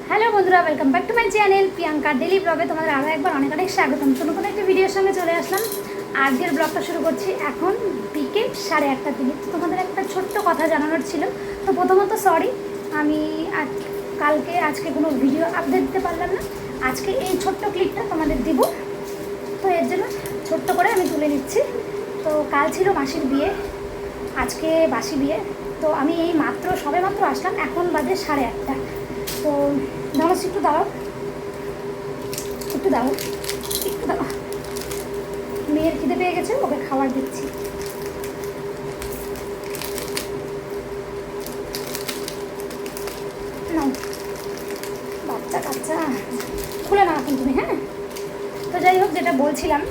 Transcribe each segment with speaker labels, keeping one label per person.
Speaker 1: Hello বন্ধুরা, welcome back to my channel Priyanka daily ব্লগে তোমাদের আরও একবার অনেক অনেক স্বাগতম। নতুন একটা ভিডিওর সঙ্গে চলে আসলাম। আজকের ব্লগটা শুরু করছি এখন বিকেল 1:30টার দিকে। তো তোমাদের একটা ছোট্ট কথা জানানোর ছিল। তো প্রথমত সরি, আমি আজকে কোনো ভিডিও আপডেট দিতে পারলাম না। আজকে এই ছোট্ট ক্লিপটা তোমাদের দিব, তো এর জন্য ছোট্ট করে আমি তুলে নিচ্ছি। তো কাল ছিল মাসির বিয়ে, আজকে বাসি বিয়ে। তো আমি এই সবে মাত্র আসলাম, এখন বাজে 1:30টা। তো ধরো একটু দাঁড়াও, মেয়ের খিদে পেয়ে গেছে, ওকে খাবার দিচ্ছি। নাও বাচ্চা কাচ্চা, খুলে না এখন তুমি। হ্যাঁ, তো যাই হোক, যেটা বলছিলাম,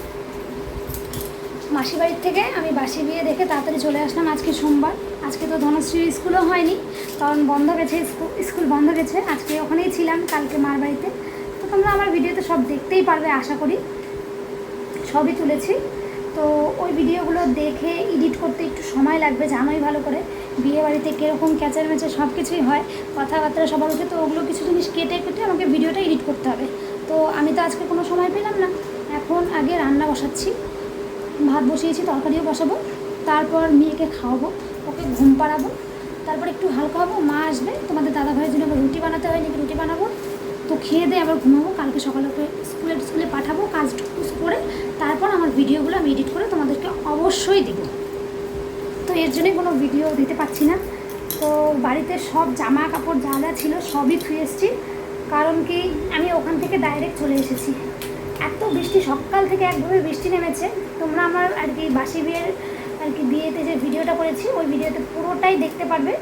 Speaker 1: মাসি বাড়ির থেকে আমি বাসি বিয়ে দেখে তাড়াতাড়ি চলে আসলাম। আজকে সোমবার, আজকে তো ধনশ্রীর স্কুলও হয়নি, কারণ বন্ধ গেছে, স্কুল বন্ধ গেছে। আজকে ওখানেই ছিলাম, কালকে মার বাড়িতে। তো তোমরা আমার ভিডিওতে সব দেখতেই পারবে আশা করি, সবই তুলেছি। তো ওই ভিডিওগুলো দেখে এডিট করতে একটু সময় লাগবে, জানোই ভালো করে বিয়ে বাড়িতে কীরকম ক্যাচার ম্যাচার সব কিছুই হয়, কথাবার্তা সবার উঠে। তো ওগুলো কিছু জিনিস কেটে আমাকে ভিডিওটা এডিট করতে হবে। তো আমি তো আজকে কোনো সময় পেলাম না। এখন আগে রান্না বসাচ্ছি, ভাত বসিয়েছি, তরকারিও বসাবো, তারপর মেয়েকে খাওয়াবো, ওকে ঘুম পাড়াবো, তারপর একটু হালকা হবো। মা আসবে, তোমাদের দাদাভাইয়ের জন্য আবার রুটি বানাতে হয় নাকি, রুটি বানাবো। তো খেয়ে দিয়ে আবার ঘুমাবো, কালকে সকালে ওকে স্কুলে পাঠাবো, কাজ করে তারপর আমার ভিডিওগুলো আমি এডিট করে তোমাদেরকে অবশ্যই দেবো। তো এর জন্যই কোনো ভিডিও দিতে পারছি না। তো বাড়িতে সব জামা কাপড় যা যা ছিল সবই ধুয়ে এসেছি, কারণ কি আমি ওখান থেকে ডাইরেক্ট চলে এসেছি। এত বৃষ্টি, সকাল থেকে একভাবে বৃষ্টি নেমেছে। তোমরা আমার আর কি বাসি বিয়ের বিয়েতে যে ভিডিওটা করেছি ওই ভিডিওতে পুরোটাই দেখতে পারবে।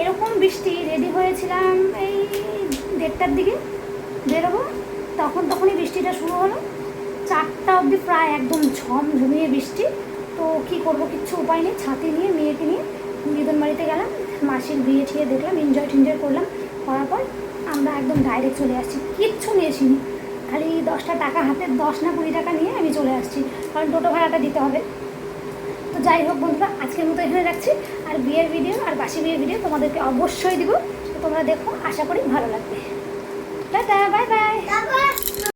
Speaker 1: এরকম বৃষ্টি, রেডি হয়েছিলাম এই 1:30টার দিকে বেরোবো, তখনই বৃষ্টিটা শুরু হলো। 4টা অবধি প্রায় একদম ঝমিয়ে বৃষ্টি। তো কী করবো, কিচ্ছু উপায় নেই, ছাতি নিয়ে মেয়েকে নিয়ে দিদন বাড়িতে গেলাম, মাসির বিয়ে ঠিয়ে দেখলাম, এনজয় করলাম। করার পর আমরা একদম ডাইরেক্ট চলে আসছি, কিচ্ছু নিয়েছিনি, খালি 10টা টাকা হাতে, 10 না 20 টাকা নিয়ে আমি চলে আসছি, কারণ টোটো ভাড়াটা দিতে হবে। তো যাই হোক বন্ধুরা, আজকের মতো এখানে রাখছি। আর বিয়ের ভিডিও আর বাসি বিয়ের ভিডিও তোমাদেরকে অবশ্যই দিব। তোমরা দেখো, আশা করি ভালো লাগবে। Tata, bye bye.